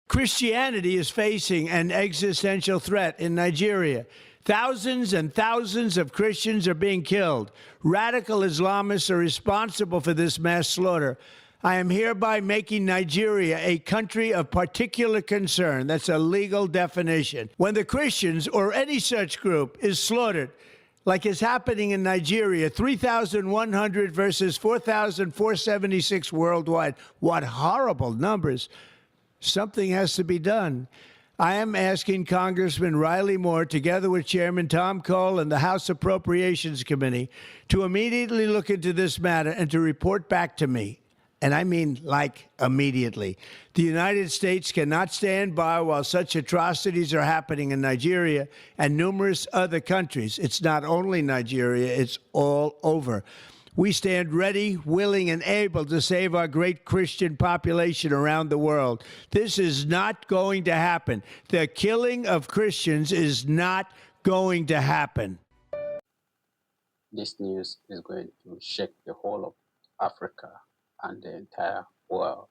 Christianity is facing an existential threat in Nigeria. Thousands and thousands of Christians are being killed. Radical Islamists are responsible for this mass slaughter. I am hereby making Nigeria a country of particular concern. That's a legal definition. When the Christians or any such group is slaughtered, like is happening in Nigeria, 3,100 versus 4,476 worldwide. What horrible numbers. Something has to be done. I am asking Congressman Riley Moore, together with Chairman Tom Cole and the House Appropriations Committee, to immediately look into this matter and to report back to me. And I mean, like, immediately. The United States cannot stand by while such atrocities are happening in Nigeria and numerous other countries. It's not only Nigeria, it's all over. We stand ready, willing, and able to save our great Christian population around the world. This is not going to happen. The killing of Christians is not going to happen. This news is going to shake the whole of Africa and the entire world.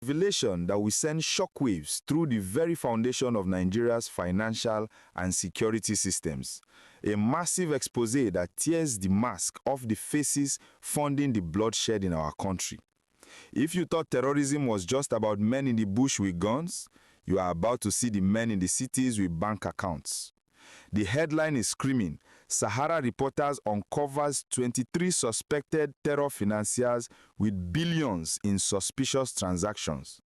Revelation that will send shockwaves through the very foundation of Nigeria's financial and security systems. A massive expose that tears the mask off the faces funding the bloodshed in our country. If you thought terrorism was just about men in the bush with guns, you are about to see the men in the cities with bank accounts. The headline is screaming, Sahara Reporters uncovers 23 suspected terror financiers with billions in suspicious transactions.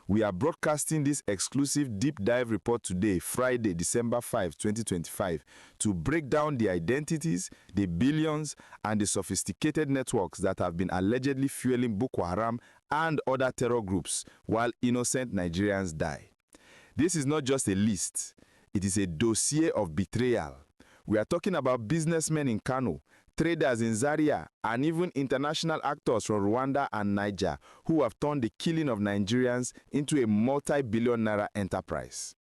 We are broadcasting this exclusive deep dive report today, Friday, December 5, 2025, to break down the identities, the billions, and the sophisticated networks that have been allegedly fueling Boko Haram and other terror groups while innocent Nigerians die. This is not just a list. It is a dossier of betrayal. We are talking about businessmen in Kano, traders in Zaria, and even international actors from Rwanda and Niger who have turned the killing of Nigerians into a multi-billion naira enterprise.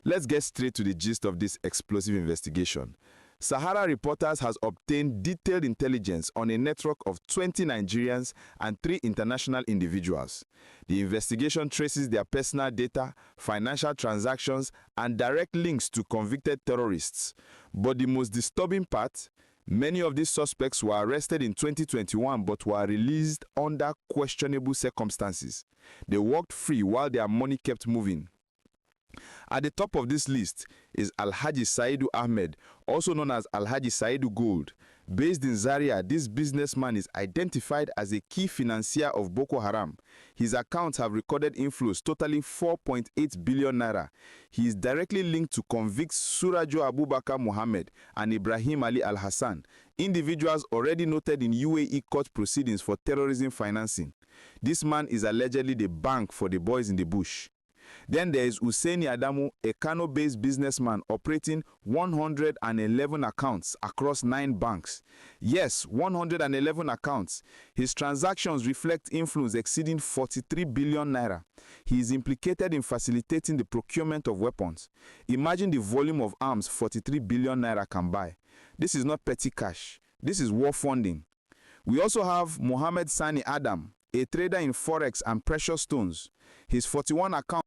Let's get straight to the gist of this explosive investigation. Sahara Reporters has obtained detailed intelligence on a network of 20 Nigerians and 3 international individuals. The investigation traces their personal data, financial transactions, and direct links to convicted terrorists. But the most disturbing part, many of these suspects were arrested in 2021 but were released under questionable circumstances. They walked free while their money kept moving. At the top of this list is Alhaji Saidu Ahmed, also known as Alhaji Saidu Gold. Based in Zaria, this businessman is identified as a key financier of Boko Haram. His accounts have recorded inflows totaling 4.8 billion naira. He is directly linked to convicts Surajo Abubakar Mohammed and Ibrahim Ali Al-Hassan, individuals already noted in UAE court proceedings for terrorism financing. This man is allegedly the bank for the boys in the bush. Then there is Husseini Adamu, a Kano-based businessman operating 111 accounts across 9 banks. Yes, 111 accounts. His transactions reflect inflows exceeding 43 billion naira. He is implicated in facilitating the procurement of weapons. Imagine the volume of arms 43 billion naira can buy. This is not petty cash. This is war funding. We also have Mohammed Sani Adam, a trader in forex and precious stones. His 41 accounts.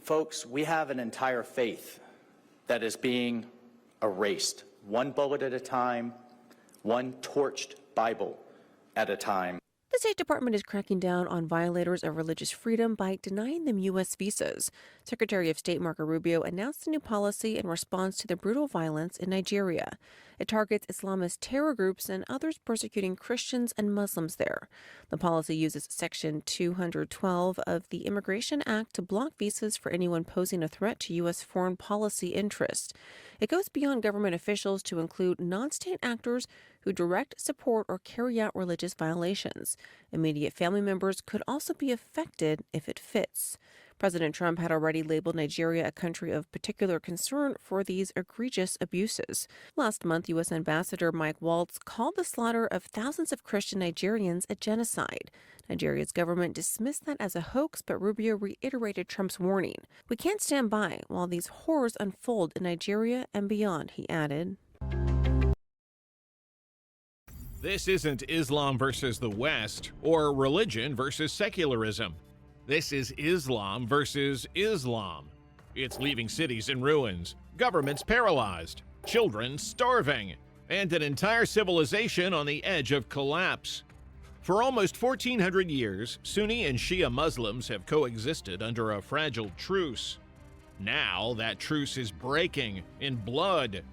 Folks, we have an entire faith that is being erased, one bullet at a time, one torched Bible at a time. The State Department is cracking down on violators of religious freedom by denying them U.S. visas. Secretary of State Marco Rubio announced a new policy in response to the brutal violence in Nigeria. It targets Islamist terror groups and others persecuting Christians and Muslims there. The policy uses Section 212 of the Immigration Act to block visas for anyone posing a threat to U.S. foreign policy interests. It goes beyond government officials to include non-state actors who direct, support, or carry out religious violations. Immediate family members could also be affected if it fits. President Trump had already labeled Nigeria a country of particular concern for these egregious abuses. Last month, U.S. Ambassador Mike Waltz called the slaughter of thousands of Christian Nigerians a genocide. Nigeria's government dismissed that as a hoax, but Rubio reiterated Trump's warning. We can't stand by while these horrors unfold in Nigeria and beyond, he added. This isn't Islam versus the West or religion versus secularism. This is Islam versus Islam. It's leaving cities in ruins, governments paralyzed, children starving, and an entire civilization on the edge of collapse. For almost 1,400 years, Sunni and Shia Muslims have coexisted under a fragile truce. Now that truce is breaking in blood.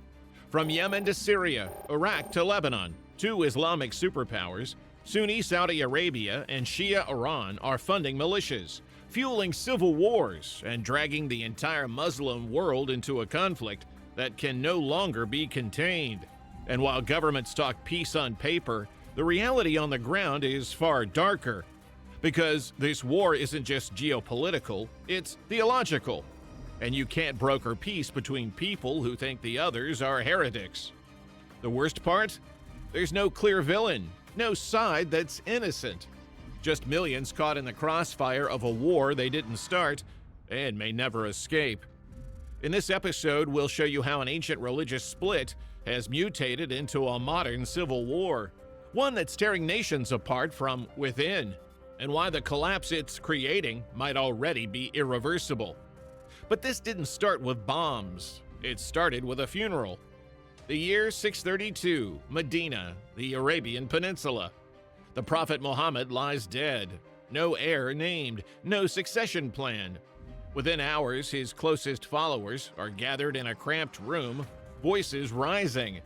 From Yemen to Syria, Iraq to Lebanon, two Islamic superpowers, Sunni Saudi Arabia and Shia Iran are funding militias, fueling civil wars, and dragging the entire Muslim world into a conflict that can no longer be contained. And while governments talk peace on paper, the reality on the ground is far darker. Because this war isn't just geopolitical, it's theological. And you can't broker peace between people who think the others are heretics. The worst part? There's no clear villain, no side that's innocent. Just millions caught in the crossfire of a war they didn't start and may never escape. In this episode, we'll show you how an ancient religious split has mutated into a modern civil war, one that's tearing nations apart from within, and why the collapse it's creating might already be irreversible. But this didn't start with bombs. It started with a funeral. The year 632, Medina, the Arabian Peninsula. The Prophet Muhammad lies dead. No heir named, no succession plan. Within hours, his closest followers are gathered in a cramped room, voices rising.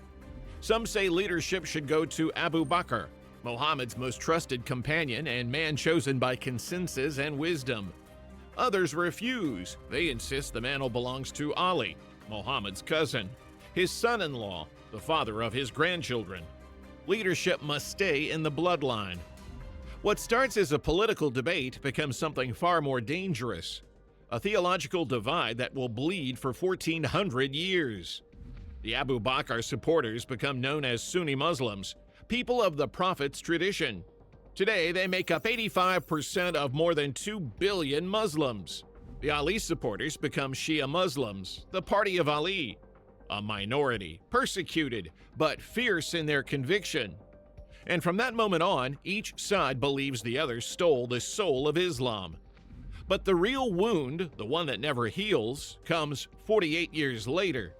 Some say leadership should go to Abu Bakr, Muhammad's most trusted companion and man chosen by consensus and wisdom. Others refuse. They insist the mantle belongs to Ali, Muhammad's cousin, his son-in-law, the father of his grandchildren. Leadership must stay in the bloodline. What starts as a political debate becomes something far more dangerous, a theological divide that will bleed for 1,400 years. The Abu Bakr supporters become known as Sunni Muslims, people of the Prophet's tradition. Today, they make up 85% of more than 2 billion Muslims. The Ali supporters become Shia Muslims, the party of Ali, a minority, persecuted, but fierce in their conviction. And from that moment on, each side believes the other stole the soul of Islam. But the real wound, the one that never heals, comes 48 years later.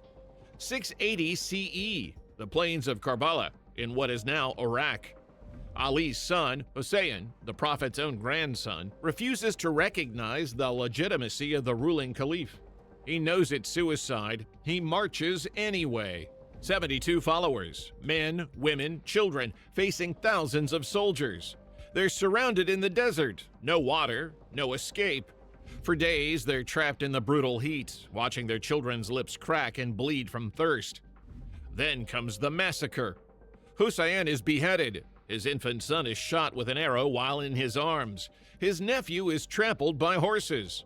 680 CE, the plains of Karbala, in what is now Iraq. Ali's son, Hussein, the Prophet's own grandson, refuses to recognize the legitimacy of the ruling caliph. He knows it's suicide. He marches anyway. 72 followers, men, women, children, facing thousands of soldiers. They're surrounded in the desert, no water, no escape. For days, they're trapped in the brutal heat, watching their children's lips crack and bleed from thirst. Then comes the massacre. Hussein is beheaded. His infant son is shot with an arrow while in his arms. His nephew is trampled by horses.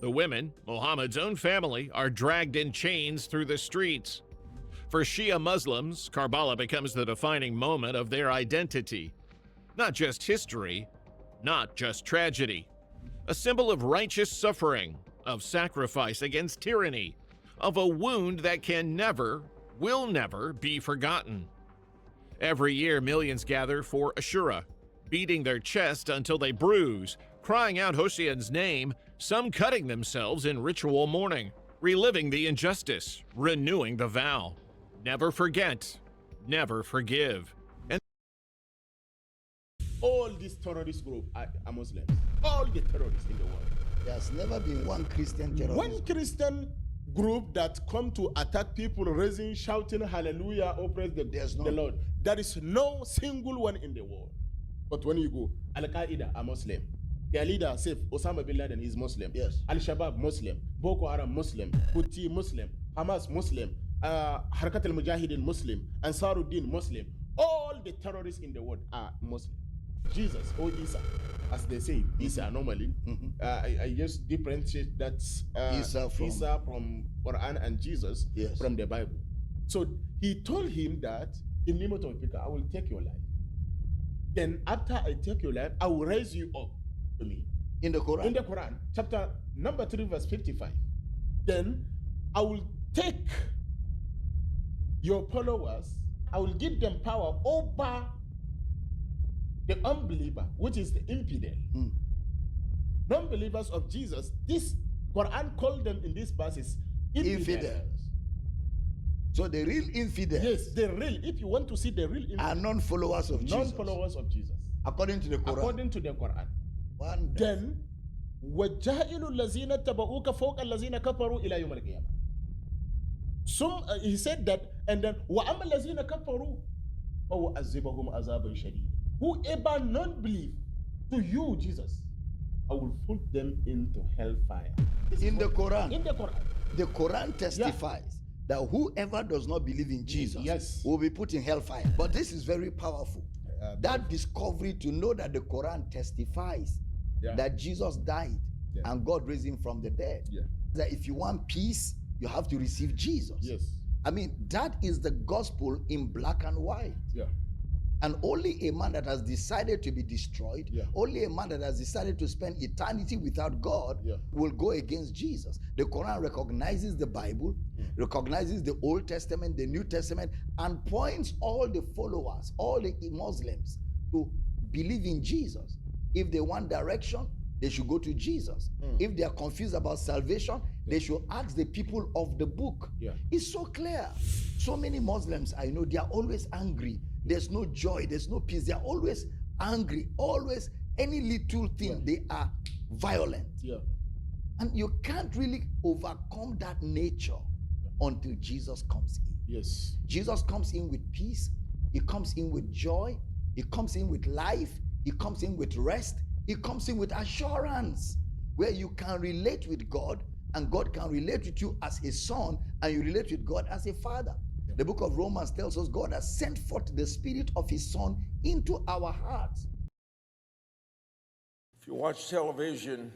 The women, Muhammad's own family, are dragged in chains through the streets. For Shia Muslims, Karbala becomes the defining moment of their identity. Not just history, not just tragedy. A symbol of righteous suffering, of sacrifice against tyranny, of a wound that can never, will never be forgotten. Every year, millions gather for Ashura, beating their chest until they bruise, crying out Hussein's name, some cutting themselves in ritual mourning, reliving the injustice, renewing the vow. Never forget, never forgive. And all these terrorist groups are Muslims. All the terrorists in the world. There's never been one Christian terrorist. One Christian group that come to attack people, raising, shouting hallelujah, oh praise the Lord. There is no single one in the world. But when you go, Al-Qaeda are Muslim. Their leader, Saif, Osama bin Laden, is Muslim. Yes. Al-Shabaab, Muslim. Boko Haram, Muslim. Houthi, Muslim. Hamas, Muslim. Harakat al-Mujahideen, Muslim. Ansaruddin, Muslim. All the terrorists in the world are Muslim. Jesus, or Isa, as they say, Isa normally. I just differentiate that Isa from Quran and Jesus from the Bible. So he told him that in name of Africa, I will take your life. Then after I take your life, I will raise you up to me. In the Quran? In the Quran, chapter number 3, verse 55. Then I will take your followers, I will give them power over the unbeliever, which is the infidel, non-believers of Jesus, this Quran called them in these verses infidels. So the real infidels Yes, the real. If you want to see the real infidels, are non-followers of Jesus. non-followers of Jesus, According to the Quran. according to the Quran. Wonderful. Then وَجَائِلُ الَّذِينَ اتَّبَعُوكَ فَوْقَ الَّذِينَ كَفَرُوا إِلَى يَوْمِ الْقِيَامَةِ. He said that, and then وَأَمَّا الَّذِينَ كَفَرُوا فَوَعَذِّبَهُمْ عَذَابًا شَدِيدًا. Whoever not believe to you, Jesus, I will put them into hellfire. In the Quran. In the Quran. The Quran testifies that whoever does not believe in Jesus will be put in hellfire. But this is very powerful. That discovery to know that the Quran testifies that Jesus died and God raised him from the dead. That if you want peace, you have to receive Jesus. Yes. I mean, that is the gospel in black and white. Yeah. And only a man that has decided to be destroyed, only a man that has decided to spend eternity without God will go against Jesus. The Quran recognizes the Bible, recognizes the Old Testament, the New Testament, and points all the followers, all the Muslims to believe in Jesus. If they want direction, they should go to Jesus. If they are confused about salvation, they should ask the people of the book. It's so clear. So many Muslims I know, they are always angry. There's no joy, there's no peace. They are always angry, always any little thing, they are violent. And you can't really overcome that nature until Jesus comes in. Yes. Jesus comes in with peace, he comes in with joy, he comes in with life, he comes in with rest, he comes in with assurance, where you can relate with God and God can relate with you as his son and you relate with God as a father. The book of Romans tells us God has sent forth the spirit of his son into our hearts. If you watch television,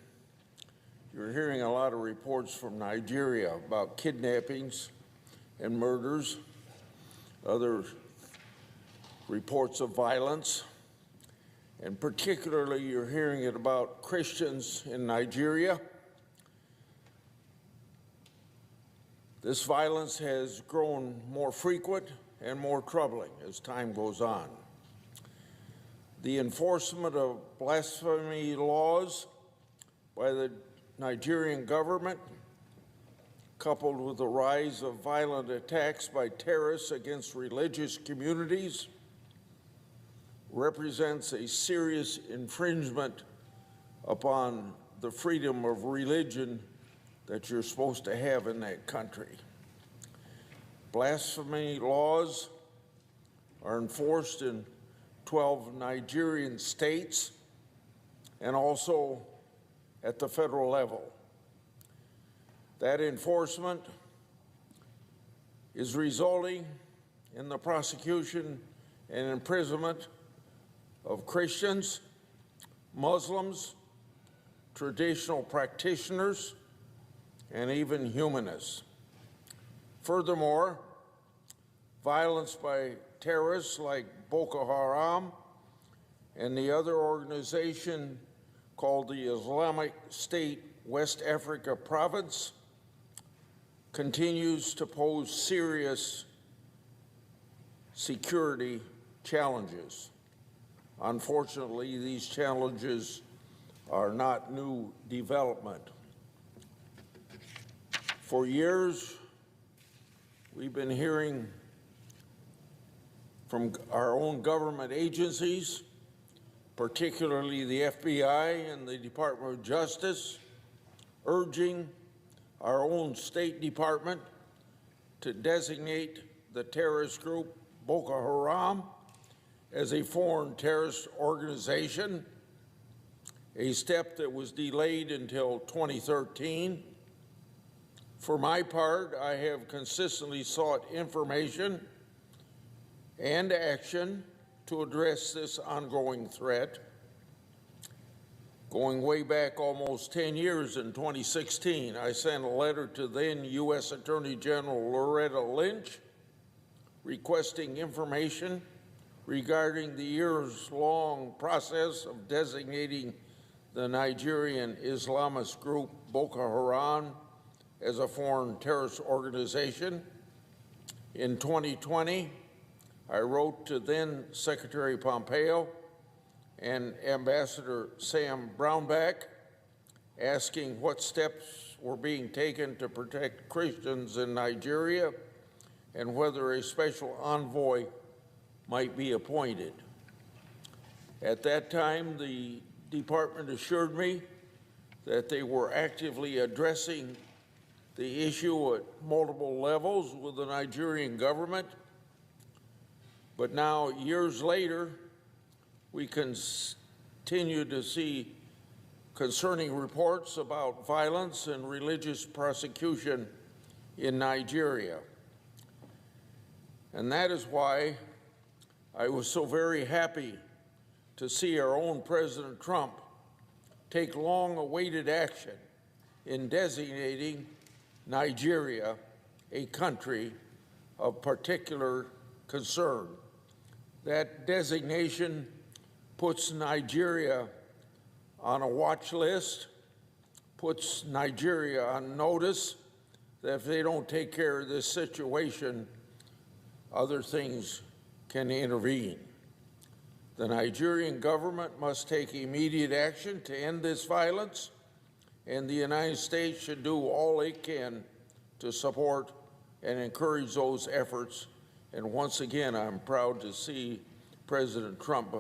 you're hearing a lot of reports from Nigeria about kidnappings and murders, other reports of violence, and particularly you're hearing it about Christians in Nigeria. This violence has grown more frequent and more troubling as time goes on. The enforcement of blasphemy laws by the Nigerian government, coupled with the rise of violent attacks by terrorists against religious communities, represents a serious infringement upon the freedom of religion that you're supposed to have in that country. Blasphemy laws are enforced in 12 Nigerian states and also at the federal level. That enforcement is resulting in the prosecution and imprisonment of Christians, Muslims, traditional practitioners, and even humanists. Furthermore, violence by terrorists like Boko Haram and the other organization called the Islamic State West Africa Province continues to pose serious security challenges. Unfortunately, these challenges are not new development. For years, we've been hearing from our own government agencies, particularly the FBI and the Department of Justice, urging our own State Department to designate the terrorist group Boko Haram as a foreign terrorist organization, a step that was delayed until 2013. For my part, I have consistently sought information and action to address this ongoing threat. Going way back almost 10 years in 2016, I sent a letter to then U.S. Attorney General Loretta Lynch requesting information regarding the years-long process of designating the Nigerian Islamist group Boko Haram as a foreign terrorist organization. In 2020, I wrote to then Secretary Pompeo and Ambassador Sam Brownback, asking what steps were being taken to protect Christians in Nigeria and whether a special envoy might be appointed. At that time, the department assured me that they were actively addressing the issue at multiple levels with the Nigerian government. But now, years later, we continue to see concerning reports about violence and religious persecution in Nigeria. And that is why I was so very happy to see our own President Trump take long-awaited action in designating Nigeria a country of particular concern. That designation puts Nigeria on a watch list, puts Nigeria on notice that if they don't take care of this situation, other things can intervene. The Nigerian government must take immediate action to end this violence, and the United States should do all it can to support and encourage those efforts. And once again, I'm proud to see President Trump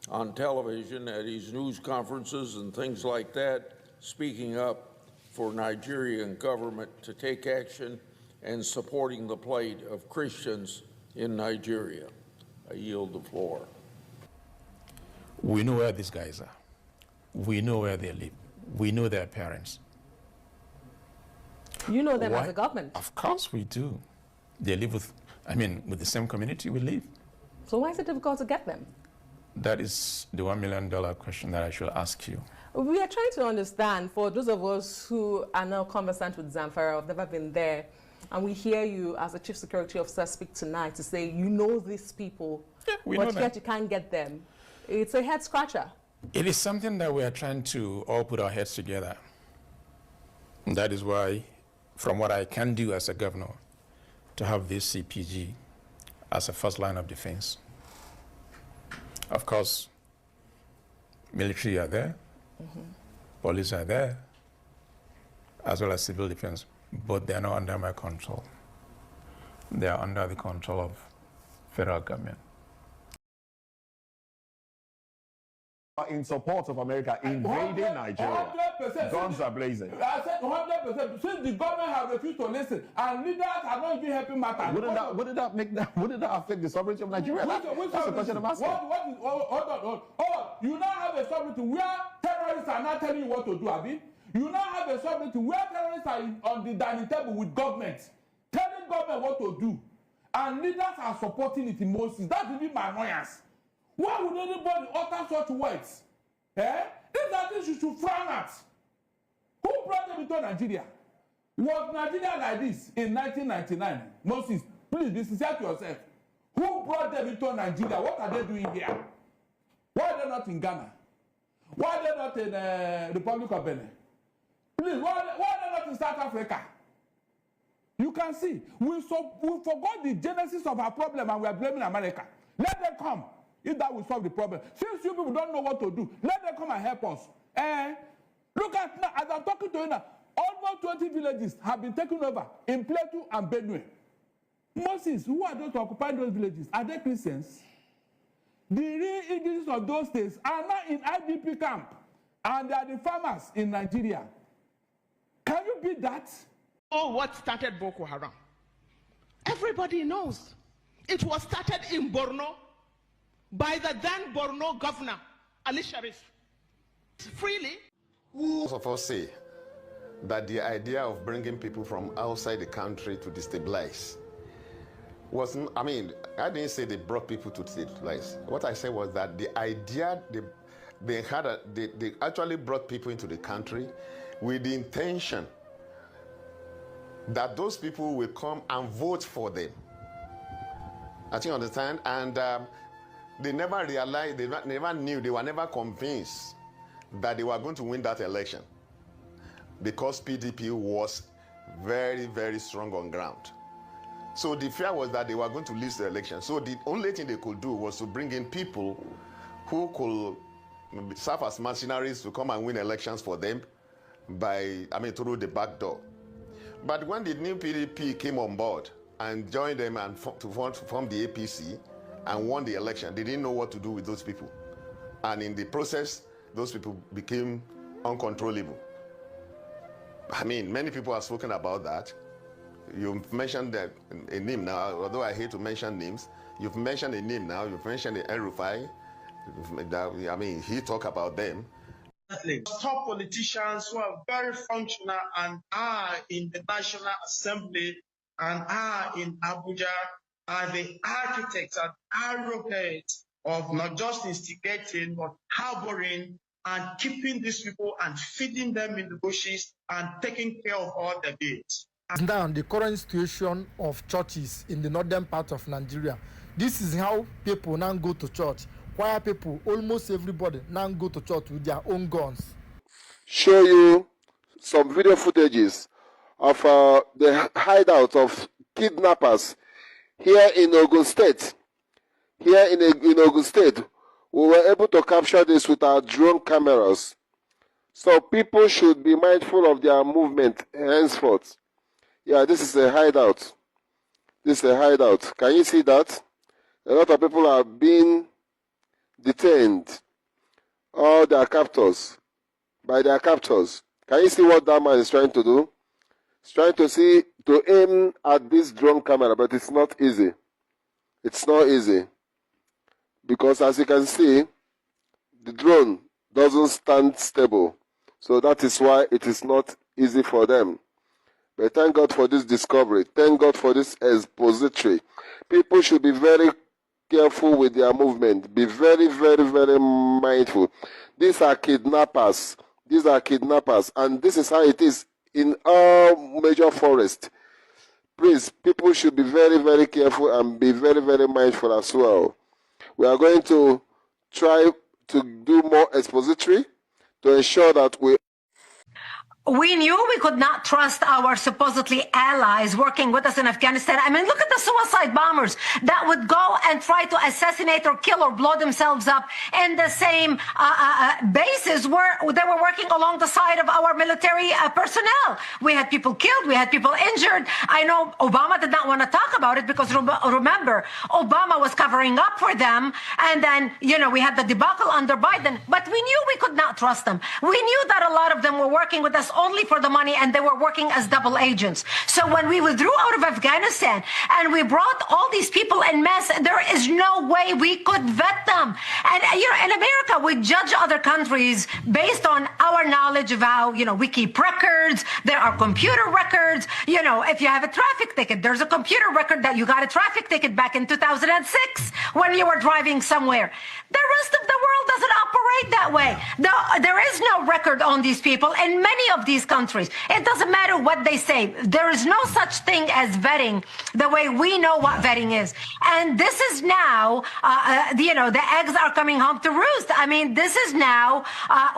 on television at his news conferences and things like that, speaking up for Nigerian government to take action and supporting the plight of Christians in Nigeria. I yield the floor. We know where these guys are. We know where they live. We know their parents. You know them as a government? Of course we do. They live with the same community we live. So why is it difficult to get them? That is the $1 million question that I should ask you. We are trying to understand, for those of us who are now conversant with Zamfara, have never been there, and we hear you as a chief security officer speak tonight to say you know these people, but yet you can't get them. It's a head scratcher. It is something that we are trying to all put our heads together. And that is why, from what I can do as a governor, to have this CPG as a first line of defense. Of course, military are there, police are there, as well as civil defense, but they are not under my control. They are under the control of federal government. In support of America invading Nigeria. 100%. Guns are blazing. I said 100%. Since the government has refused to listen and leaders are not even helping matters. Wouldn't that affect the sovereignty of Nigeria? That's the question I'm asking. Hold on. You now have a sovereignty where terrorists are not telling you what to do, Abi. You now have a sovereignty where terrorists are on the dining table with government, telling government what to do. And leaders are supporting it in Moses. That's really my annoyance. Why would anybody utter such words? These are things you should frown at. Who brought them into Nigeria? Was Nigeria like this in 1999? Moses, please be sincere to yourself. Who brought them into Nigeria? What are they doing here? Why are they not in Ghana? Why are they not in the Republic of Benin? Please, why are they not in South Africa? You can see, we forgot the genesis of our problem and we are blaming America. Let them come. If that will solve the problem. Since you people don't know what to do, let them come and help us. Look at now, as I'm talking to you now, almost 20 villages have been taken over in Plateau and Benue. Moses, who are those occupying those villages? Are they Christians? The real indigenous of those states are now in IDP camp, and they are the farmers in Nigeria. Can you beat that? Oh, what started Boko Haram? Everybody knows. It was started in Borno by the then Borno governor, Ali Sharif. Freely. Most of us say that the idea of bringing people from outside the country to destabilize wasn't, I didn't say they brought people to destabilize. What I said was that the idea, they actually brought people into the country with the intention that those people will come and vote for them. I think you understand? And they never realized, they never knew, they were never convinced that they were going to win that election because PDP was very, very strong on ground. So the fear was that they were going to lose the election. So the only thing they could do was to bring in people who could serve as mercenaries to come and win elections for them through the back door. But when the new PDP came on board and joined them and to form the APC and won the election, they didn't know what to do with those people. And in the process, those people became uncontrollable. I mean, many people have spoken about that. You mentioned a name now, although I hate to mention names. You've mentioned a name now. You've mentioned El-Rufai. I mean, he talked about them. Top politicians who are very functional and are in the National Assembly and are in Abuja are the architects and arrowheads of not just instigating, but harboring and keeping these people and feeding them in the bushes and taking care of all their needs. Now, the current situation of churches in the northern part of Nigeria, this is how people now go to church. Why people, almost everybody, now go to church with their own guns. Show you some video footages of the hideout of kidnappers here in Ogun State. Here in Ogun State, we were able to capture this with our drone cameras. So people should be mindful of their movement henceforth. Yeah, this is a hideout. This is a hideout. Can you see that? A lot of people are being detained. All their captors. By their captors. Can you see what that man is trying to do? He's trying to aim at this drone camera, but it's not easy. It's not easy. Because as you can see, the drone doesn't stand stable. So that is why it is not easy for them. But thank God for this discovery. Thank God for this expository. People should be very careful with their movement. Be very, very, very mindful. These are kidnappers. These are kidnappers. And this is how it is in all major forests. Please, people should be very, very careful and be very, very mindful as well. We are going to try to do more expository to ensure that we knew we could not trust our supposedly allies working with us in Afghanistan. I mean, look at the suicide bombers that would go and try to assassinate or kill or blow themselves up in the same bases where they were working along the side of our military personnel. We had people killed. We had people injured. I know Obama did not want to talk about it because remember, Obama was covering up for them. And then, we had the debacle under Biden, but we knew we could not trust them. We knew that a lot of them were working with us only for the money, and they were working as double agents. So when we withdrew out of Afghanistan and we brought all these people en masse, there is no way we could vet them. And in America, we judge other countries based on our knowledge of how, we keep records. There are computer records. If you have a traffic ticket, there's a computer record that you got a traffic ticket back in 2006 when you were driving somewhere. The rest of the world doesn't operate that way. There is no record on these people in many of these countries. It doesn't matter what they say. There is no such thing as vetting the way we know what vetting is. And this is now, the eggs are coming home to roost. I mean, this is now,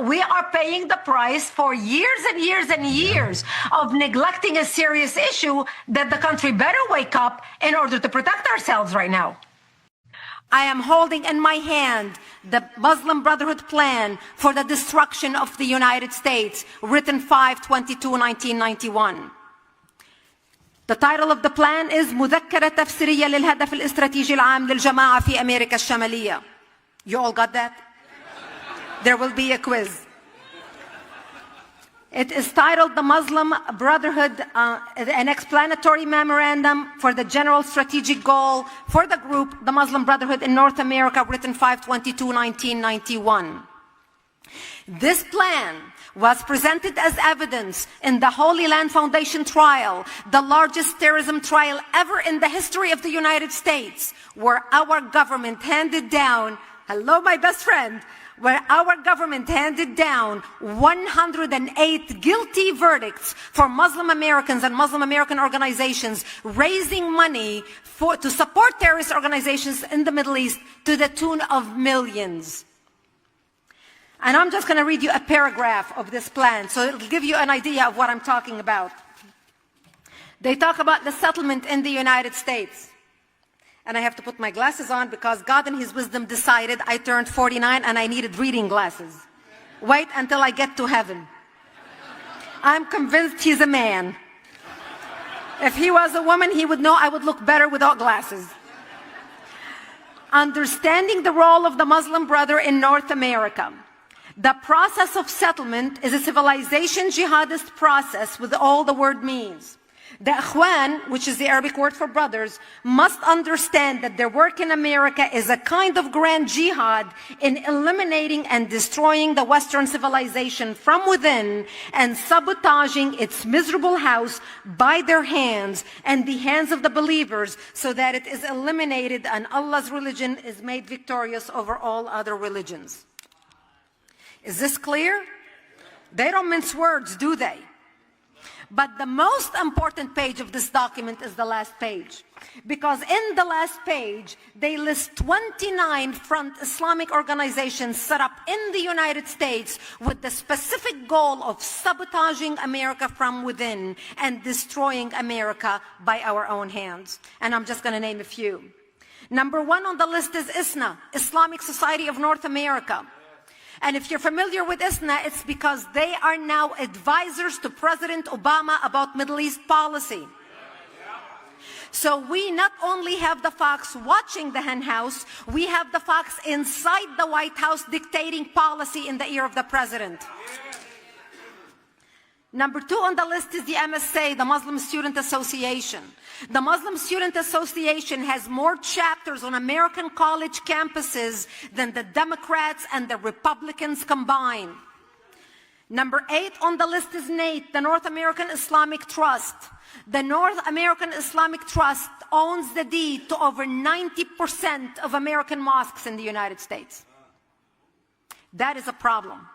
we are paying the price for years and years and years of neglecting a serious issue that the country better wake up in order to protect ourselves right now. I am holding in my hand the Muslim Brotherhood plan for the destruction of the United States, written 5/22/1991. The title of the plan is مذكرة تفسيرية للهدف الاستراتيجي العام للجماعة في أمريكا الشمالية. You all got that? There will be a quiz. It is titled the Muslim Brotherhood, an explanatory memorandum for the general strategic goal for the group, the Muslim Brotherhood in North America, written 5/22/1991. This plan was presented as evidence in the Holy Land Foundation trial, the largest terrorism trial ever in the history of the United States, where our government handed down, hello, my best friend, where our government handed down 108 guilty verdicts for Muslim Americans and Muslim American organizations raising money to support terrorist organizations in the Middle East to the tune of millions. And I'm just going to read you a paragraph of this plan, so it'll give you an idea of what I'm talking about. They talk about the settlement in the United States. And I have to put my glasses on because God in his wisdom decided I turned 49 and I needed reading glasses. Wait until I get to heaven. I'm convinced he's a man. If he was a woman, he would know I would look better without glasses. Understanding the role of the Muslim brother in North America. The process of settlement is a civilization jihadist process with all the word means. The Ikhwan, which is the Arabic word for brothers, must understand that their work in America is a kind of grand jihad in eliminating and destroying the Western civilization from within and sabotaging its miserable house by their hands and the hands of the believers so that it is eliminated and Allah's religion is made victorious over all other religions. Is this clear? They don't mince words, do they? But the most important page of this document is the last page. Because in the last page, they list 29 front Islamic organizations set up in the United States with the specific goal of sabotaging America from within and destroying America by our own hands. And I'm just going to name a few. Number 1 on the list is ISNA, Islamic Society of North America. And if you're familiar with ISNA, it's because they are now advisors to President Obama about Middle East policy. So we not only have the Fox watching the hen house, we have the Fox inside the White House dictating policy in the ear of the president. Number 2 on the list is the MSA, the Muslim Student Association. The Muslim Student Association has more chapters on American college campuses than the Democrats and the Republicans combined. Number 8 on the list is NATE, the North American Islamic Trust. The North American Islamic Trust owns the deed to over 90% of American mosques in the United States. That is a problem.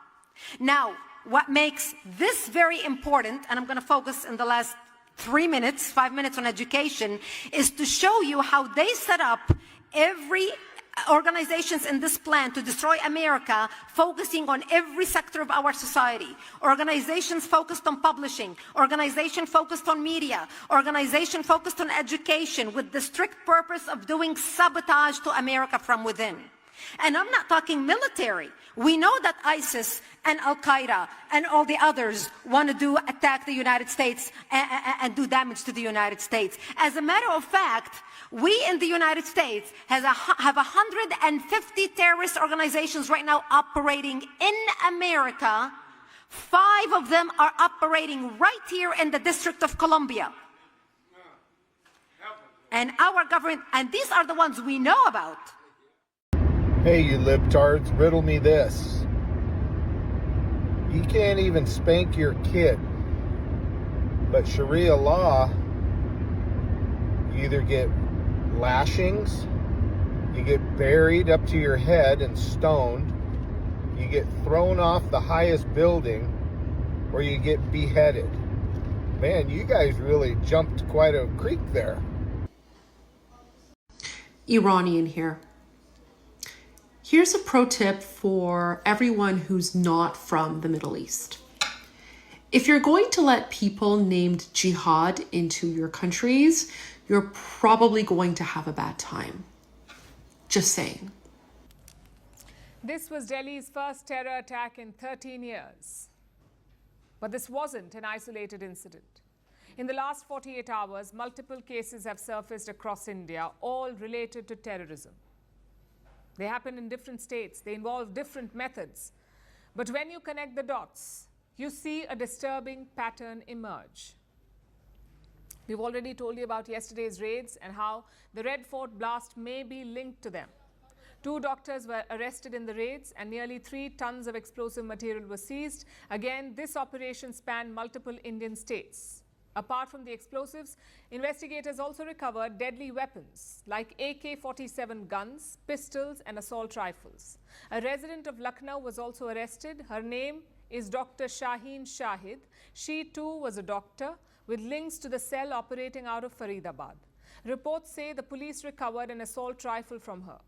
Now, what makes this very important, and I'm going to focus in the last 5 minutes on education, is to show you how they set up every organizations in this plan to destroy America, focusing on every sector of our society. Organizations focused on publishing, organization focused on media, organization focused on education, with the strict purpose of doing sabotage to America from within. And I'm not talking military. We know that ISIS and Al-Qaeda and all the others want to attack the United States and do damage to the United States. As a matter of fact, we in the United States have 150 terrorist organizations right now operating in America. 5 of them are operating right here in the District of Columbia. And our government, and these are the ones we know about. Hey, you libtards, riddle me this. You can't even spank your kid, but Sharia law, you either get lashings, you get buried up to your head and stoned, you get thrown off the highest building, or you get beheaded. Man, you guys really jumped quite a creek there. Iranian here. Here's a pro tip for everyone who's not from the Middle East. If you're going to let people named Jihad into your countries, you're probably going to have a bad time. Just saying. This was Delhi's first terror attack in 13 years. But this wasn't an isolated incident. In the last 48 hours, multiple cases have surfaced across India, all related to terrorism. They happen in different states. They involve different methods. But when you connect the dots, you see a disturbing pattern emerge. We've already told you about yesterday's raids and how the Red Fort blast may be linked to them. 2 doctors were arrested in the raids and nearly 3 tons of explosive material was seized. Again, this operation spanned multiple Indian states. Apart from the explosives, investigators also recovered deadly weapons like AK-47 guns, pistols and assault rifles. A resident of Lucknow was also arrested. Her name is Dr. Shaheen Shahid. She too was a doctor with links to the cell operating out of Faridabad. Reports say the police recovered an assault rifle from her.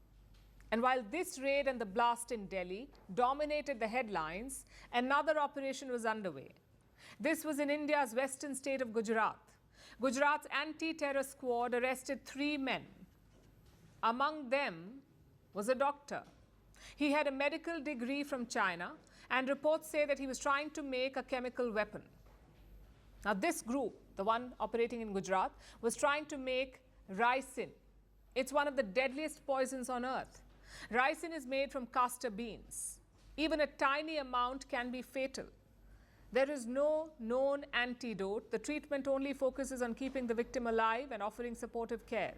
And while this raid and the blast in Delhi dominated the headlines, another operation was underway. This was in India's western state of Gujarat. Gujarat's anti-terror squad arrested 3 men. Among them was a doctor. He had a medical degree from China, and reports say that he was trying to make a chemical weapon. Now, this group, the one operating in Gujarat, was trying to make ricin. It's one of the deadliest poisons on earth. Ricin is made from castor beans. Even a tiny amount can be fatal. There is no known antidote. The treatment only focuses on keeping the victim alive and offering supportive care.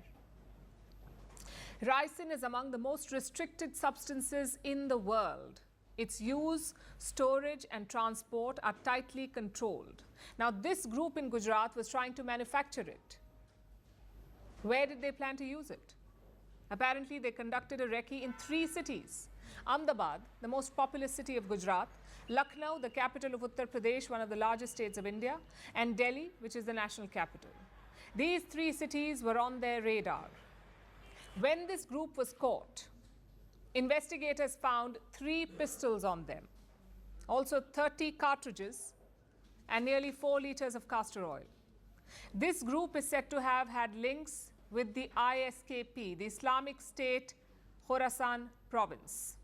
Ricin is among the most restricted substances in the world. Its use, storage, and transport are tightly controlled. Now, this group in Gujarat was trying to manufacture it. Where did they plan to use it? Apparently, they conducted a recce in 3 cities. Ahmedabad, the most populous city of Gujarat, Lucknow, the capital of Uttar Pradesh, one of the largest states of India, and Delhi, which is the national capital. These 3 cities were on their radar. When this group was caught, investigators found 3 pistols on them, also 30 cartridges, and nearly 4 liters of castor oil. This group is said to have had links with the ISKP, the Islamic State Khorasan province.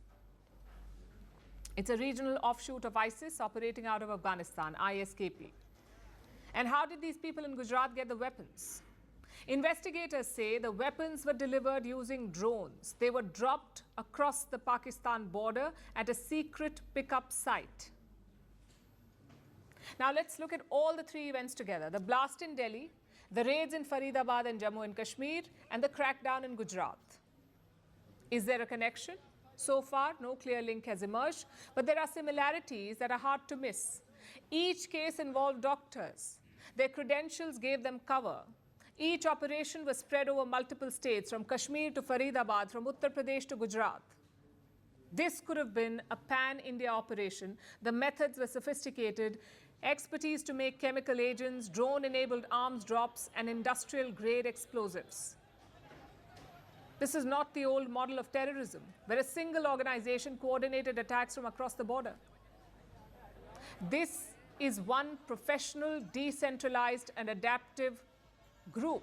It's a regional offshoot of ISIS operating out of Afghanistan, ISKP. And how did these people in Gujarat get the weapons? Investigators say the weapons were delivered using drones. They were dropped across the Pakistan border at a secret pickup site. Now let's look at all the 3 events together. The blast in Delhi, the raids in Faridabad and Jammu and Kashmir, and the crackdown in Gujarat. Is there a connection? So far, no clear link has emerged, but there are similarities that are hard to miss. Each case involved doctors. Their credentials gave them cover. Each operation was spread over multiple states, from Kashmir to Faridabad, from Uttar Pradesh to Gujarat. This could have been a pan-India operation. The methods were sophisticated. Expertise to make chemical agents, drone-enabled arms drops, and industrial-grade explosives. This is not the old model of terrorism, where a single organization coordinated attacks from across the border. This is one professional, decentralized, and adaptive group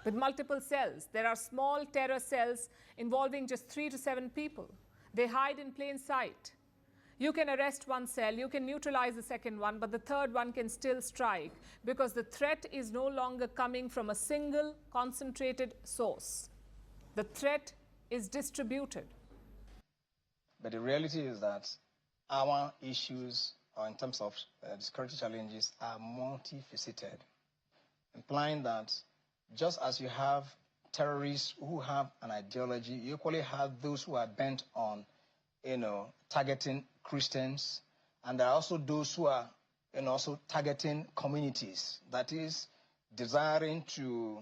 with multiple cells. There are small terror cells involving just 3 to 7 people. They hide in plain sight. You can arrest one cell, you can neutralize the second one, but the third one can still strike because the threat is no longer coming from a single concentrated source. The threat is distributed. But the reality is that our issues, or in terms of security challenges, are multifaceted, implying that just as you have terrorists who have an ideology, you equally have those who are bent on, targeting Christians, and there are also those who are, also targeting communities. That is, desiring to,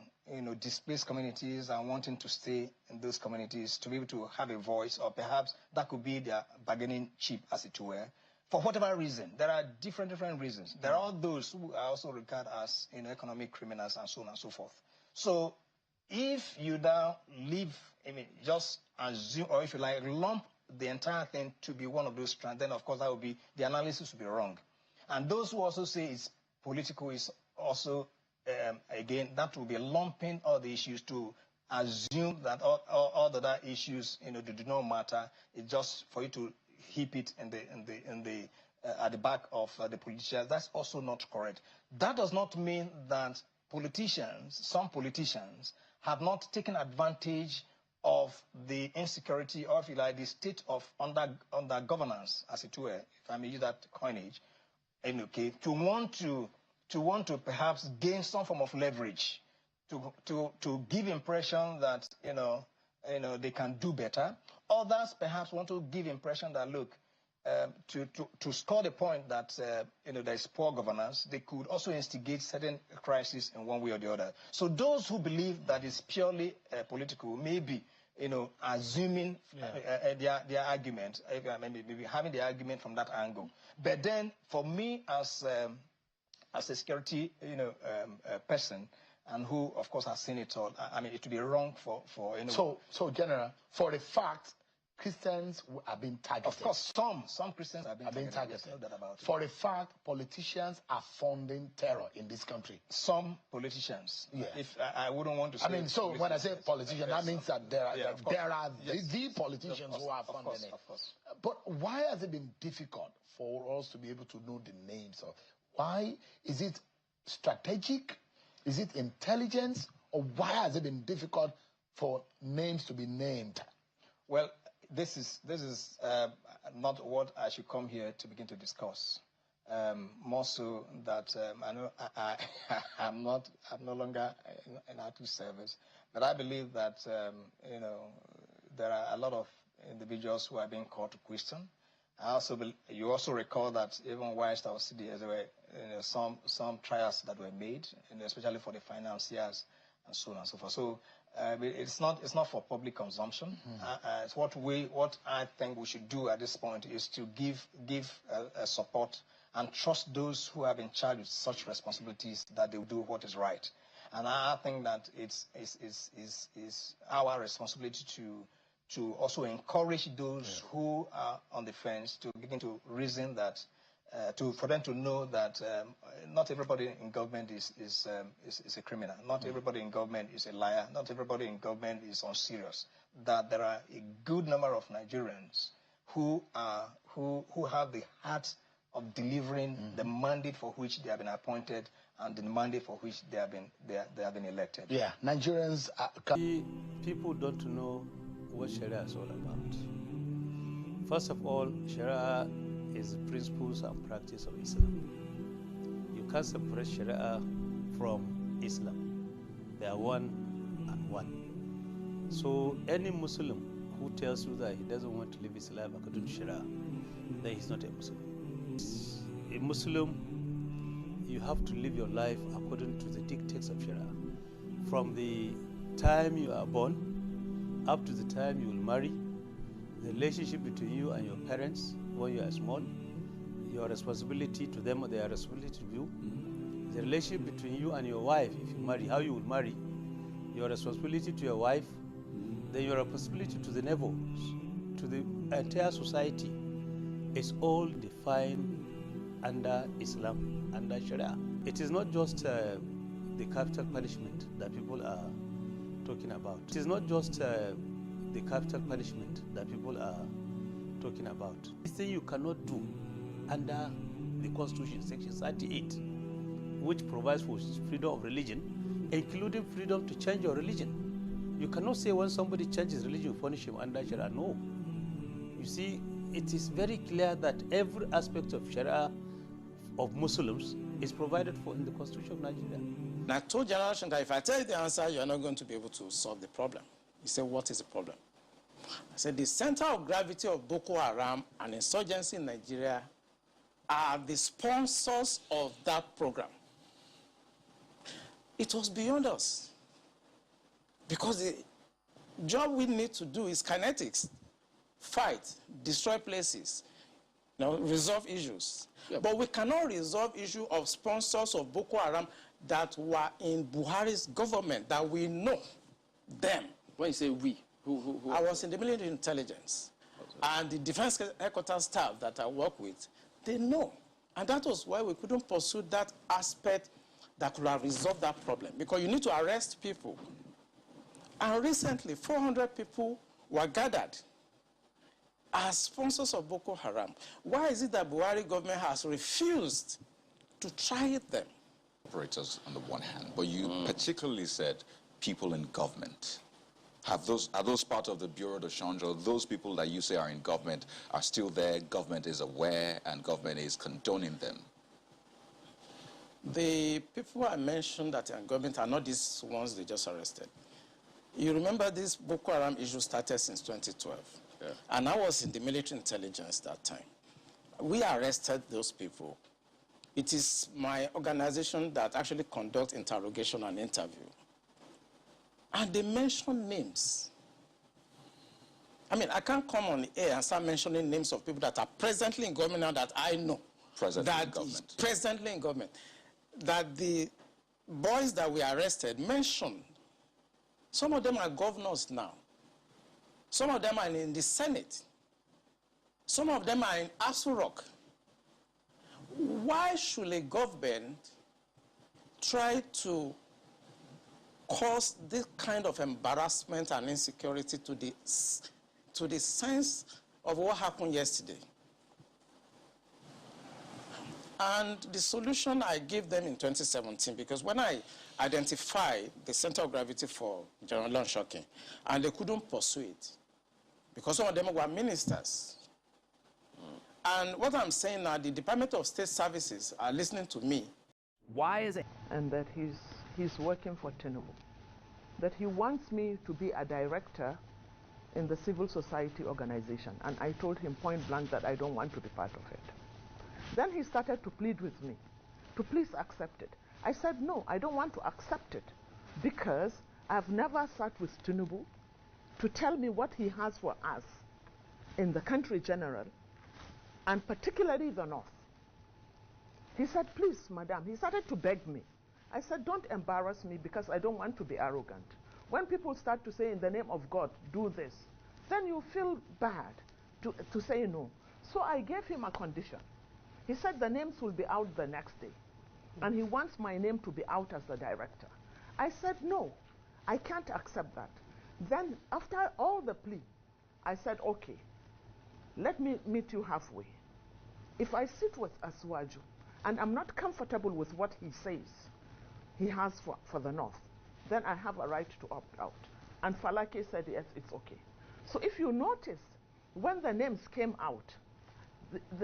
displace communities and wanting to stay in those communities to be able to have a voice, or perhaps that could be their bargaining chip, as it were. For whatever reason, there are different reasons. There are those who are also regarded as economic criminals and so on and so forth. So if you now leave, just assume, or if you like, lump the entire thing to be one of those strands, then of course that would be, the analysis would be wrong. And those who also say it's political is also, again, that will be lumping all the issues to assume that all the other issues, they do not matter. It's just for you to heap it at the back of the politicians. That's also not correct. That does not mean that some politicians, have not taken advantage of the insecurity, or if you like, the state of under governance, as it were, if I may use that coinage, to want to perhaps gain some form of leverage, to give impression that they can do better. Others perhaps want to give impression that, look, to score the point that there is poor governance, they could also instigate certain crises in one way or the other. So those who believe that it's purely political, maybe assuming their argument, maybe having the argument from that angle. But then, for me, as a security person, and who, of course, has seen it all, it would be wrong for So, General, for a fact, Christians are being targeted. Of course, some Christians are being targeted. There's no doubt about it. For a fact, politicians are funding terror in this country. Some politicians. Yeah. If I wouldn't want to say. I mean, so when I say politicians, that means that there are yes. the politicians who are funding it. Of course. But why has it been difficult for us to be able to know the names of? Why is it strategic? Is it intelligence? Or why has it been difficult for names to be named? Well, this is not what I should come here to begin to discuss. More so that I know I'm no longer in active service, but I believe that there are a lot of individuals who are being called to question. You also recall that even whilst I was sitting, there were some trials that were made, especially for the financiers and so on and so forth. So it's not for public consumption. It's what I think we should do at this point is to give support and trust those who have in charge with such responsibilities that they will do what is right. And I think that it's our responsibility to also encourage those who are on the fence to begin to reason that, for them to know that not everybody in government is a criminal. Not everybody in government is a liar. Not everybody in government is unserious. That there are a good number of Nigerians who have the heart of delivering the mandate for which they have been appointed and the mandate for which they have been elected. Yeah, Nigerians people don't know what Sharia is all about. First of all, Sharia is the principles and practice of Islam. You can't separate Sharia from Islam. They are one and one. So any Muslim who tells you that he doesn't want to live his life according to Sharia, then he's not a Muslim. A Muslim, you have to live your life according to the dictates of Sharia. From the time you are born up to the time you will marry, the relationship between you and your parents when you are small, your responsibility to them or their responsibility to you, the relationship between you and your wife, if you marry, how you will marry, your responsibility to your wife, then your responsibility to the neighbors, to the entire society, is all defined under Islam, under Sharia. It is not just the capital punishment that people are talking about. It is not just the capital punishment that people are talking about. This thing you cannot do under the Constitution, Section 38, which provides for freedom of religion, including freedom to change your religion. You cannot say when somebody changes religion, you punish him under Sharia. No. You see, it is very clear that every aspect of Sharia of Muslims is provided for in the Constitution of Nigeria. Now, I told General Shinka, if I tell you the answer, you're not going to be able to solve the problem. He said, what is the problem? I said, the center of gravity of Boko Haram and insurgency in Nigeria are the sponsors of that program. It was beyond us. Because the job we need to do is kinetics. Fight, destroy places, resolve issues. Yeah. But we cannot resolve issue of sponsors of Boko Haram that were in Buhari's government, that we know them. When you say we, who I was in the military intelligence. Okay. And the defense headquarters staff that I work with, they know. And that was why we couldn't pursue that aspect that could have resolved that problem. Because you need to arrest people. And recently, 400 people were gathered as sponsors of Boko Haram. Why is it that Buhari government has refused to try them? Operators on the one hand, but you particularly said people in government. Are those part of the Bureau de Change, or those people that you say are in government are still there, government is aware, and government is condoning them? The people I mentioned that are in government are not these ones they just arrested. You remember this Boko Haram issue started since 2012. Yeah. And I was in the military intelligence that time. We arrested those people. It is my organization that actually conducts interrogation and interview. And they mention names. I mean, I can't come on the air and start mentioning names of people that are presently in government now that I know. Presently in government. That the boys that we arrested mentioned. Some of them are governors now. Some of them are in the Senate. Some of them are in Aso Rock. Why should a government try to cause this kind of embarrassment and insecurity to the sense of what happened yesterday? And the solution I gave them in 2017, because when I identified the center of gravity for General Lonshokin, and they couldn't pursue it, because some of them were ministers. And what I'm saying now, the Department of State Services are listening to me. Why is it? And that he's working for Tinubu. That he wants me to be a director in the civil society organization. And I told him point blank that I don't want to be part of it. Then he started to plead with me to please accept it. I said, no, I don't want to accept it because I've never sat with Tinubu to tell me what he has for us in the country general, and particularly the North. He said, please, madam. He started to beg me. I said, don't embarrass me because I don't want to be arrogant. When people start to say, in the name of God, do this, then you feel bad to say no. So I gave him a condition. He said the names will be out the next day, and he wants my name to be out as the director. I said, no, I can't accept that. Then after all the plea, I said, okay, let me meet you halfway. If I sit with Asuwaju, and I'm not comfortable with what he says he has for the North, then I have a right to opt out. And Falake said, yes, it's okay. So if you notice, when the names came out,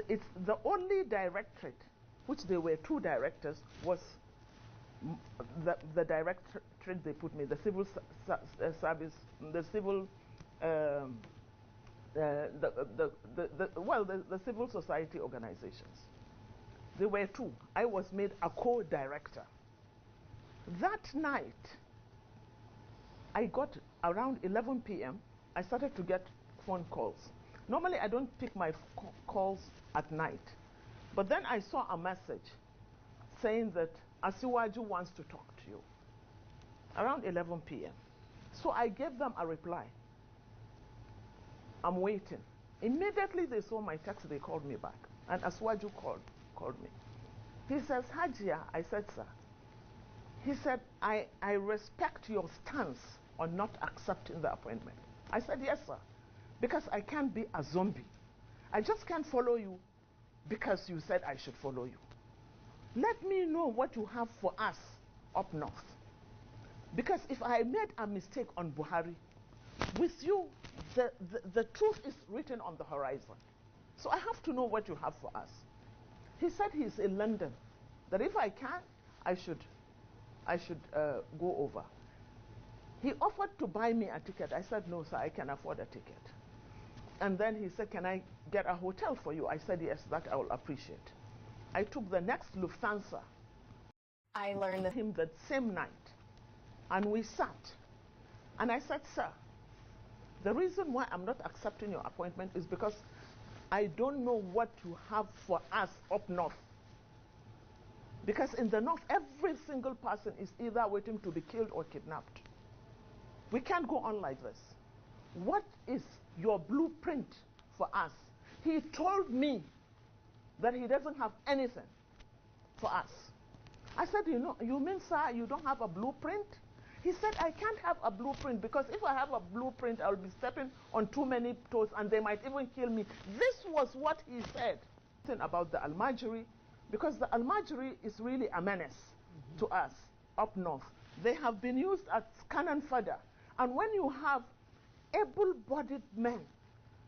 it's the only directorate, which there were two directors, was the directorate they put me, the civil service, the civil, the civil society organizations. There were two. I was made a co-director. That night, I got around 11 p.m., I started to get phone calls. Normally, I don't pick my calls at night. But then I saw a message saying that Asiwaju wants to talk to you around 11 p.m. So I gave them a reply. I'm waiting. Immediately they saw my text, they called me back. And Asiwaju called me. He says, Hajia, I said, sir. He said, I respect your stance on not accepting the appointment. I said, yes, sir. Because I can't be a zombie. I just can't follow you because you said I should follow you. Let me know what you have for us up north. Because if I made a mistake on Buhari, with you, the truth is written on the horizon. So I have to know what you have for us. He said he's in London, that if I can, I should go over. He offered to buy me a ticket. I said, no, sir, I can afford a ticket. And then he said, can I get a hotel for you? I said, yes, that I will appreciate. I took the next Lufthansa. I learned him that same night. And we sat. And I said, sir, the reason why I'm not accepting your appointment is because I don't know what you have for us up north. Because in the north, every single person is either waiting to be killed or kidnapped. We can't go on like this. What is your blueprint for us? He told me that he doesn't have anything for us. I said, you mean, sir, you don't have a blueprint? He said, I can't have a blueprint because if I have a blueprint, I'll be stepping on too many toes and they might even kill me. This was what he said. About the Almajiri, because the Almajiri is really a menace to us up north. They have been used as cannon fodder. And when you have able-bodied men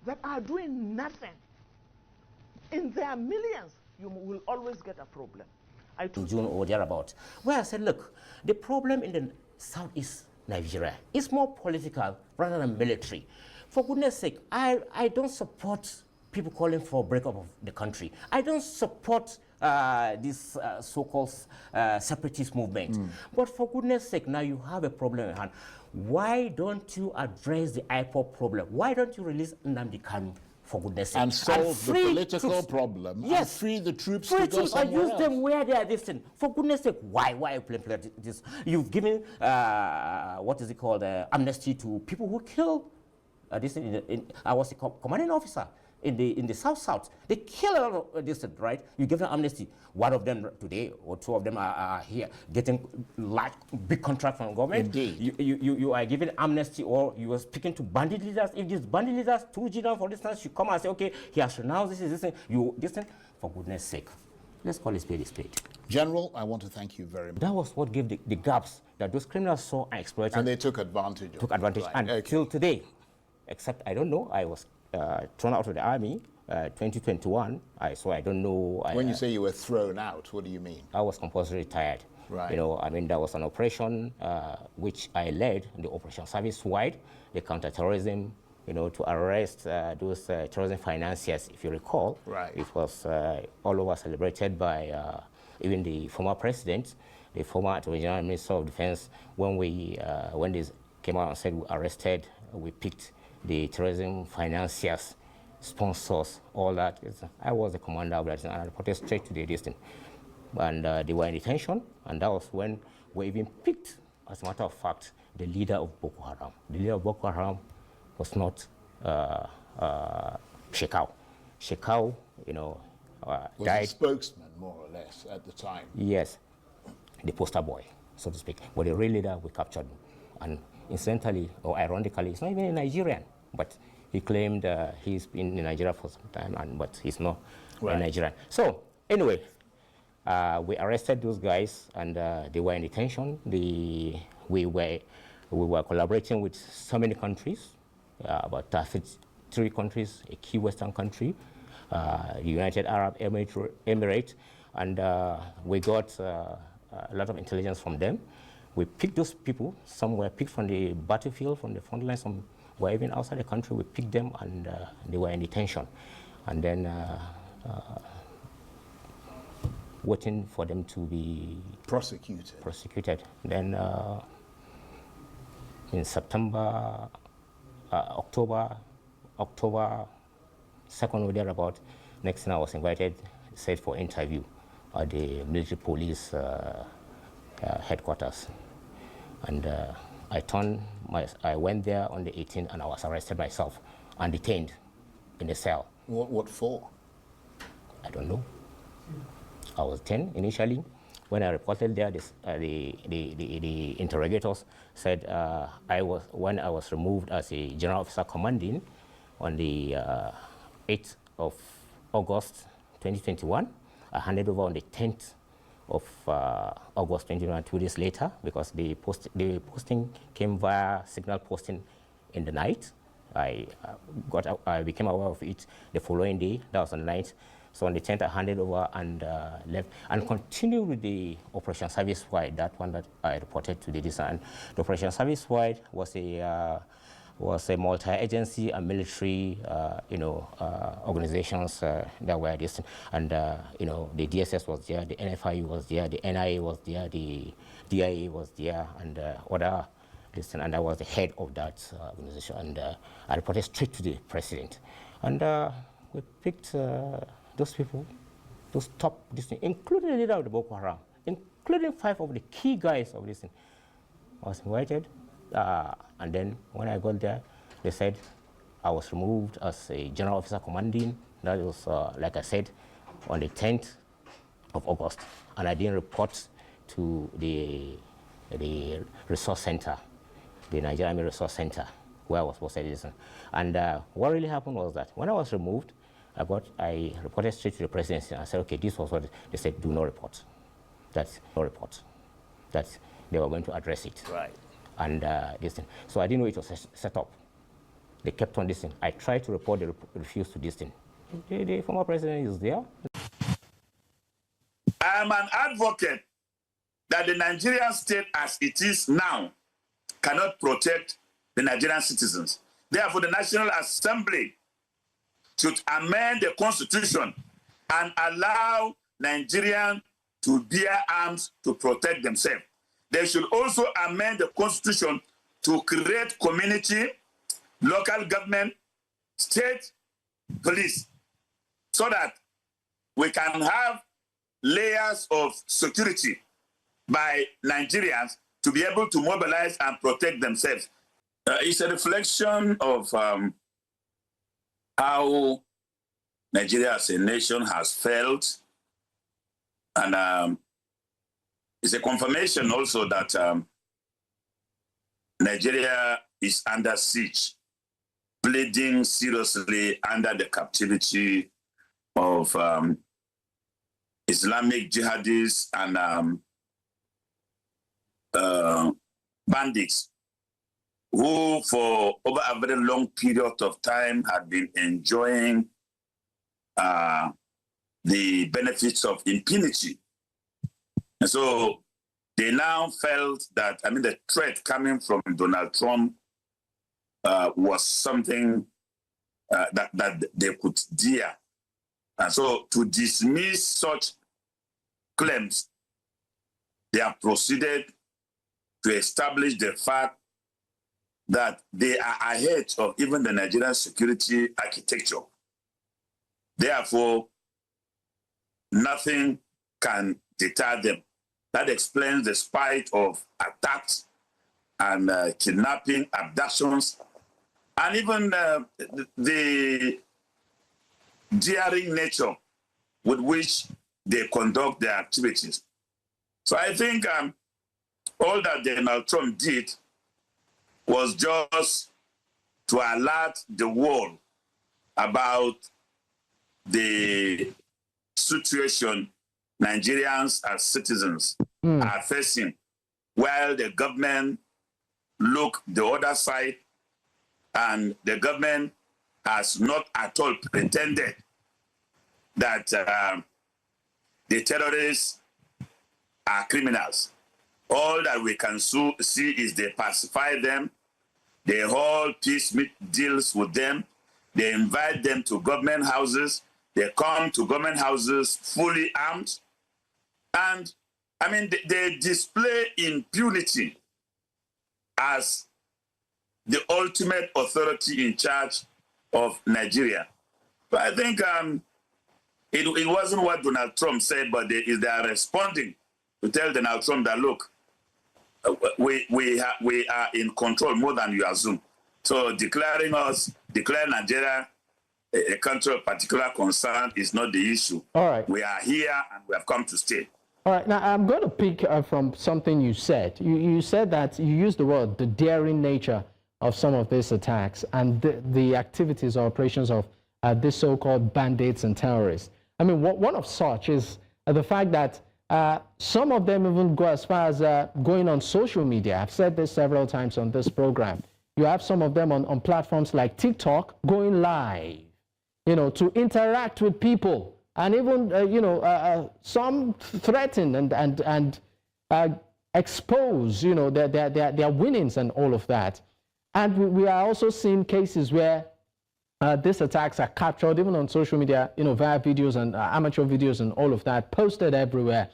that are doing nothing, in their millions, you will always get a problem. In June or thereabout, where I said, look, the problem in the southeast Nigeria is more political rather than military. For goodness sake, I don't support people calling for a breakup of the country. I don't support this so-called separatist movement. But for goodness sake, now you have a problem at hand. Why don't you address the IPOB problem? Why don't you release Nnamdi Kanu, for goodness sake? And solve the political problem. Yes. And free the troops free to go somewhere use else. them where they are distant. For goodness sake, why play this? You've given, what is it called, amnesty to people who kill I was a commanding officer in the South. They kill a lot of this, right? You give them amnesty. One of them today, or two of them are here getting large, big contract from government. Indeed. You are giving amnesty, or you are speaking to bandit leaders. If these bandit leaders, 2 general, for instance, you come and say, okay, he has renounced this thing. You listen, for goodness sake, let's call it spade a spade. General, I want to thank you very much. That was what gave the gaps that those criminals saw and exploited. And they took advantage of it. Right. And until today, except I don't know, I was thrown out of the army 2021. So I don't know. When you say you were thrown out, what do you mean? I was compulsory retired. Right. You know, I mean, there was an operation which I led, the Operation Service-wide, the counterterrorism, you know, to arrest those terrorism financiers, if you recall. Right. It was all over celebrated by even the former president, the former Attorney General and Minister of Defense. When when they came out and said we arrested, we picked the terrorism financiers, sponsors, all that. I was the commander of that, and I reported straight to the district. And they were in detention, and that was when we even picked, as a matter of fact, the leader of Boko Haram. The leader of Boko Haram was not Shekau. Shekau, you know, was died. a spokesman, more or less, at the time. Yes, the poster boy, so to speak. But the real leader, we captured him. And incidentally, or ironically, he's not even a Nigerian, but he claimed he's been in Nigeria for some time, but he's not a Nigerian. So, anyway, we arrested those guys, and they were in detention. We were collaborating with so many countries, about 33 countries, a key Western country, the United Arab Emirates, and we got a lot of intelligence from them. We picked those people. Some were picked from the battlefield, from the front line. Some were even outside the country. We picked them, and they were in detention. And then waiting for them to be prosecuted. Then in September, October 2nd or thereabout, next thing I was invited, said for interview at the military police headquarters. And I went there on the 18th, and I was arrested myself and detained in a cell. What for? I don't know. I was 10 initially. When I reported there, the interrogators said when I was removed as a general officer commanding on the 8th of August 2021, I handed over on the 10th of August 2021, 2 days later, because the posting came via signal posting in the night. I became aware of it the following day, that was on the 9th. So on the 10th, I handed over and left, and continued with the Operation Service-wide, that one that I reported to the design. The Operation Service-wide was a multi-agency and military, organizations that were distant. And, the DSS was there, the NFIU was there, the NIA was there, the DIA was there, and other distant. And I was the head of that organization. And I reported straight to the president. And we picked those people, those top, including the leader of the Boko Haram, including 5 of the key guys of this thing. I was invited, and then when I got there, they said I was removed as a general officer commanding. That was, like I said, on the 10th of August, and I didn't report to the resource center, the Nigerian Army Resource Center, where I was posted. And what really happened was that when I was removed, I reported straight to the presidency, and I said, okay, this was what they said, do no report. That's no report. That they were going to address it. Right. And this thing. So I didn't know it was set up. They kept on this thing. I tried to report, they refused to this thing. The former president is there. I am an advocate that the Nigerian state as it is now cannot protect the Nigerian citizens. Therefore, the National Assembly should amend the constitution and allow Nigerians to bear arms to protect themselves. They should also amend the constitution to create community, local government, state police, so that we can have layers of security by Nigerians to be able to mobilize and protect themselves. It's a reflection of how Nigeria as a nation has failed. And it's a confirmation also that Nigeria is under siege, bleeding seriously under the captivity of Islamic jihadists and bandits who for over a very long period of time had been enjoying the benefits of impunity. And so they now felt that, the threat coming from Donald Trump was something that they could dare. And so to dismiss such claims, they have proceeded to establish the fact that they are ahead of even the Nigerian security architecture. Therefore, nothing can deter them. That explains the spite of attacks and kidnapping, abductions, and even the daring nature with which they conduct their activities. So I think all that Donald Trump did was just to alert the world about the situation Nigerians as citizens are facing, while the government look the other side, and the government has not at all pretended that the terrorists are criminals. All that we can see is they pacify them, they hold peace deals with them, they invite them to government houses, they come to government houses fully armed, and they display impunity as the ultimate authority in charge of Nigeria. But I think it wasn't what Donald Trump said, but they are responding to tell Donald Trump that, look, we are in control more than you assume. So declare Nigeria a country of particular concern is not the issue. All right. We are here and we have come to stay. All right. Now, I'm going to pick from something you said. You said that you used the word the daring nature of some of these attacks and the activities or operations of this so-called bandits and terrorists. One of such is the fact that some of them even go as far as going on social media. I've said this several times on this program. You have some of them on platforms like TikTok going live, to interact with people, and even, some threaten and expose, their winnings and all of that. And we are also seeing cases where these attacks are captured even on social media, via videos and amateur videos and all of that, posted everywhere.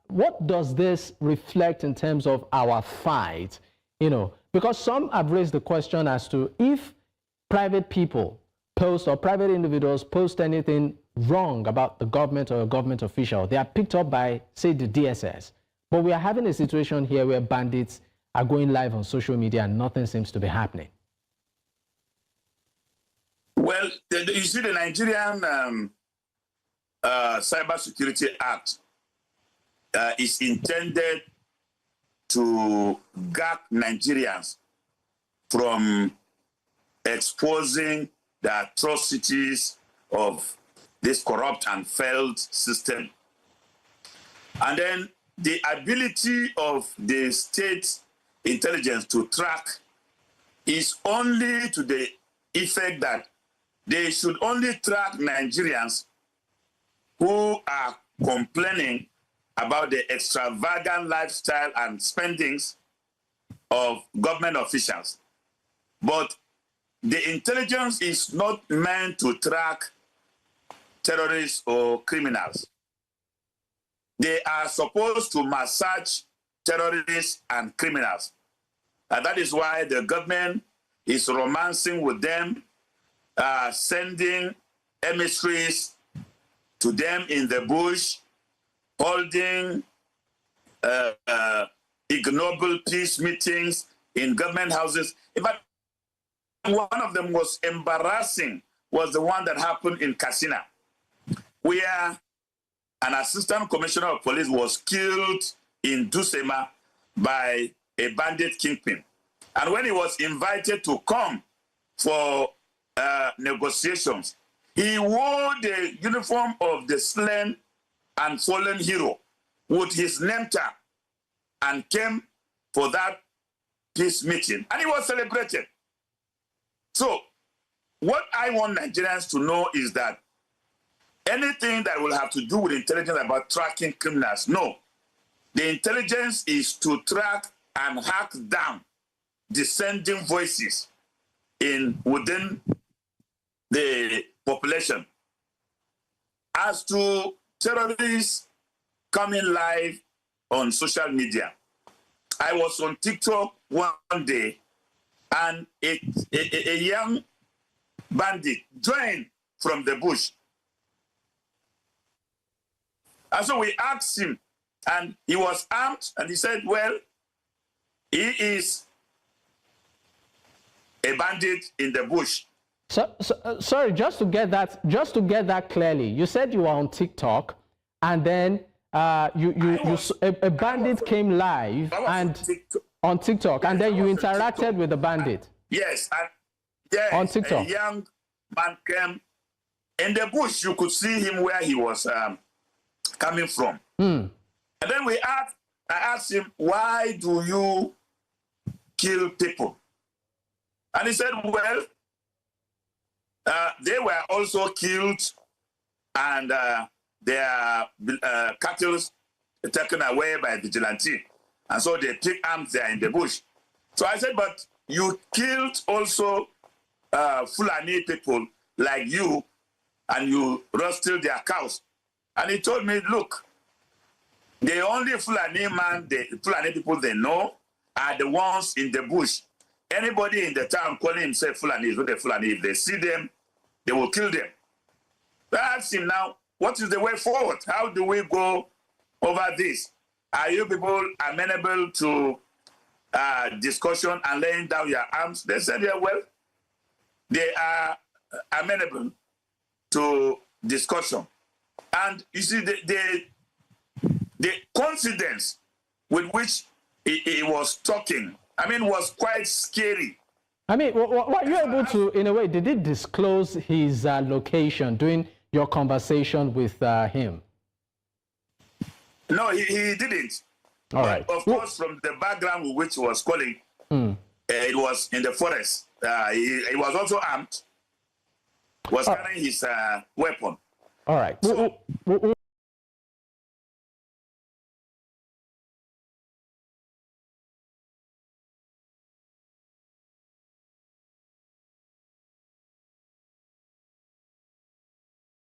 What does this reflect in terms of our fight? Because some have raised the question as to if private people post or private individuals post anything wrong about the government or a government official, they are picked up by, say, the DSS. But we are having a situation here where bandits are going live on social media and nothing seems to be happening. Well, you see, the Nigerian Cybersecurity Act is intended to guard Nigerians from exposing the atrocities of this corrupt and failed system. And then the ability of the state intelligence to track is only to the effect that they should only track Nigerians who are complaining about the extravagant lifestyle and spendings of government officials. But the intelligence is not meant to track terrorists or criminals. They are supposed to massage terrorists and criminals. And that is why the government is romancing with them, sending emissaries to them in the bush, holding ignoble peace meetings in government houses. In fact, one of them was embarrassing, was the one that happened in Katsina, where an assistant commissioner of police was killed in Dusema by a bandit kingpin. And when he was invited to come for negotiations, he wore the uniform of the slain and fallen hero with his name tag and came for that peace meeting. And he was celebrated. So what I want Nigerians to know is that anything that will have to do with intelligence about tracking criminals, no. The intelligence is to track and hack down dissenting voices within the population. As to terrorists coming live on social media, I was on TikTok one day, and a young bandit joined from the bush. And so we asked him, and he was armed, and he said, well, he is a bandit in the bush. Sorry, just to get that clearly, you said you were on TikTok, and then a bandit came live on TikTok, and then you interacted with the bandit. Yes, and on TikTok. A young man came in the bush. You could see him where he was coming from. And then I asked him, why do you kill people? And he said, well, they were also killed, and their cattle taken away by vigilante. And so they pick arms there in the bush. So I said, but you killed also Fulani people like you, and you roasted their cows. And he told me, look, the only Fulani people they know are the ones in the bush. Anybody in the town calling himself Fulani is not a Fulani. If they see them, they will kill them. So I asked him now, what is the way forward? How do we go over this? Are you people amenable to discussion and laying down your arms? They said, yeah, well, they are amenable to discussion. And you see, the confidence with which he was talking, I mean, was quite scary. I mean, were you able to, in a way, did he disclose his location during your conversation with him? No, he didn't. All right. Of course, from the background with which he was calling, it was in the forest. He was also armed, was carrying his weapon. All right. We'll